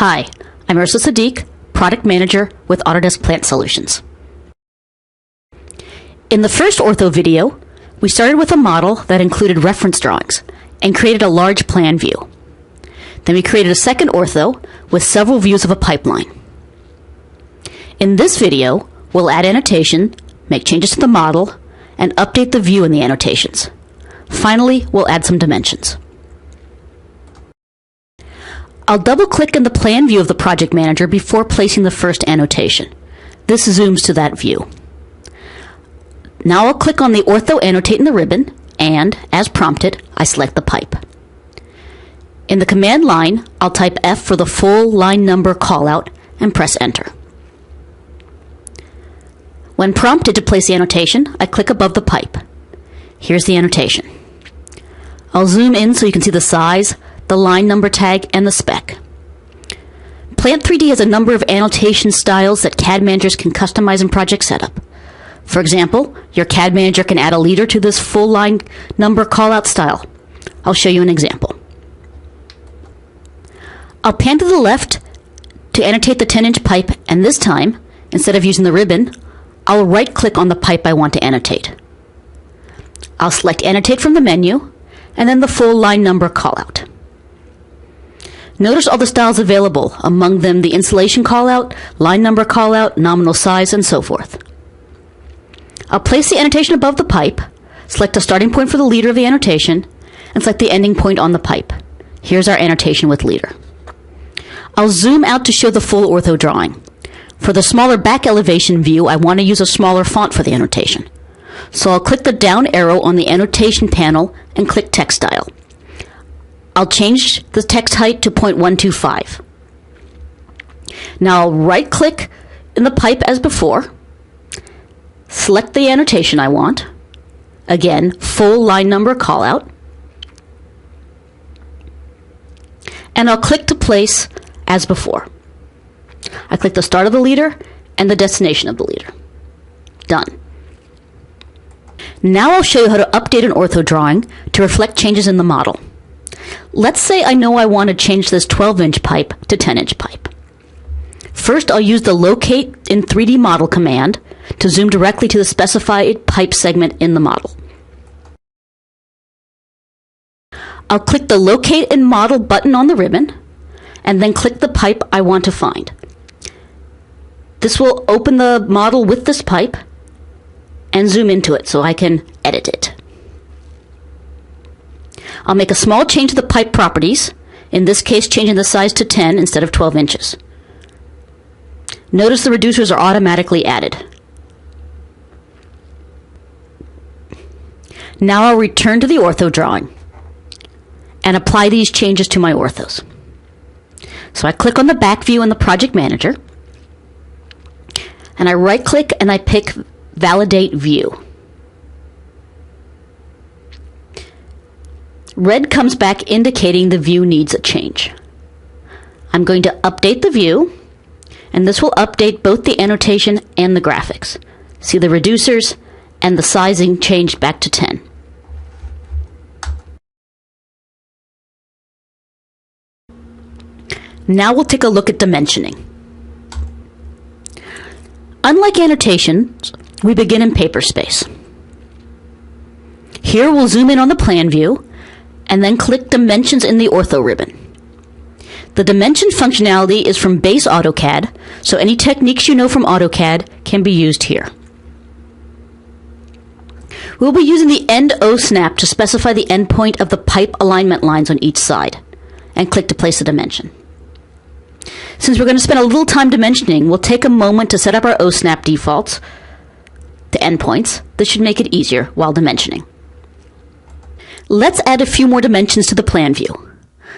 Hi, I'm Orthos, Product Manager with Autodesk Plant Solutions. In the first Ortho video, we started with a model that included reference drawings and created a large plan view. Then we created a second Ortho with several views of a pipeline. In this video, we'll add annotation, make changes to the model, and update the view in the annotations. Finally, we'll add some dimensions. I'll double-click in the plan view of the Project Manager before placing the first annotation. This zooms to that view. Now I'll click on the Ortho Annotate in the ribbon, and, as prompted, I select the pipe. In the command line, I'll type F for the full line number callout and press Enter. When prompted to place the annotation, I click above the pipe. Here's the annotation. I'll zoom in so you can see the size, the line number tag, and the spec. Plant 3D has a number of annotation styles that CAD managers can customize in project setup. For example, your CAD manager can add a leader to this full line number callout style. I'll show you an example. I'll pan to the left to annotate the 10-inch pipe, and this time, instead of using the ribbon, I'll right-click on the pipe I want to annotate. I'll select Annotate from the menu, and then the full line number callout. Notice all the styles available, among them the installation callout, line number callout, nominal size, and so forth. I'll place the annotation above the pipe, select a starting point for the leader of the annotation, and select the ending point on the pipe. Here's our annotation with leader. I'll zoom out to show the full ortho drawing. For the smaller back elevation view, I want to use a smaller font for the annotation. So I'll click the down arrow on the annotation panel and click text style. I'll change the text height to 0.125. Now I'll right-click in the pipe as before, select the annotation I want, again, full line number callout, and I'll click to place as before. I click the start of the leader and the destination of the leader. Done. Now I'll show you how to update an ortho drawing to reflect changes in the model. Let's say I know I want to change this 12-inch pipe to 10-inch pipe. First, I'll use the Locate in 3D Model command to zoom directly to the specified pipe segment in the model. I'll click the Locate in Model button on the ribbon, and then click the pipe I want to find. This will open the model with this pipe and zoom into it so I can edit it. I'll make a small change to the pipe properties, in this case changing the size to 10 instead of 12 inches. Notice the reducers are automatically added. Now I'll return to the ortho drawing and apply these changes to my orthos. So I click on the back view in the Project Manager, and I right-click and I pick Validate View. Red comes back indicating the view needs a change. I'm going to update the view, and this will update both the annotation and the graphics. See the reducers and the sizing changed back to 10. Now we'll take a look at dimensioning. Unlike annotations, we begin in paper space. Here we'll zoom in on the plan view and then click Dimensions in the Ortho ribbon. The dimension functionality is from base AutoCAD, so any techniques you know from AutoCAD can be used here. We'll be using the End O snap to specify the endpoint of the pipe alignment lines on each side, and click to place a dimension. Since we're going to spend a little time dimensioning, we'll take a moment to set up our O-snap defaults to endpoints. This should make it easier while dimensioning. Let's add a few more dimensions to the plan view.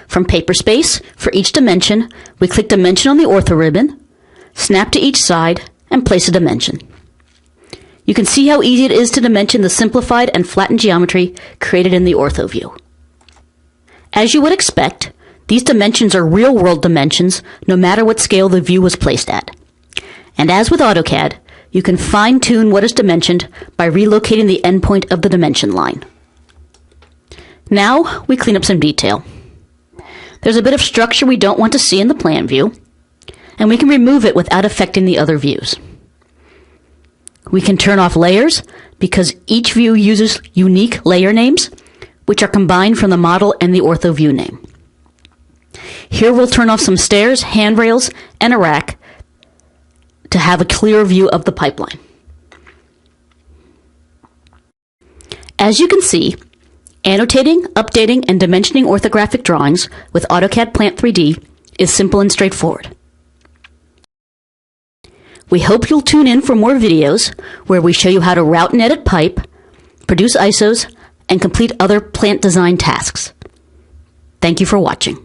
From paper space, for each dimension, we click Dimension on the Ortho ribbon, snap to each side, and place a dimension. You can see how easy it is to dimension the simplified and flattened geometry created in the Ortho view. As you would expect, these dimensions are real-world dimensions, no matter what scale the view was placed at. And as with AutoCAD, you can fine-tune what is dimensioned by relocating the endpoint of the dimension line. Now, we clean up some detail. There's a bit of structure we don't want to see in the plan view, and we can remove it without affecting the other views. We can turn off layers because each view uses unique layer names, which are combined from the model and the ortho view name. Here we'll turn off some stairs, handrails, and a rack to have a clearer view of the pipeline. As you can see, annotating, updating, and dimensioning orthographic drawings with AutoCAD Plant 3D is simple and straightforward. We hope you'll tune in for more videos where we show you how to route and edit pipe, produce ISOs, and complete other plant design tasks. Thank you for watching.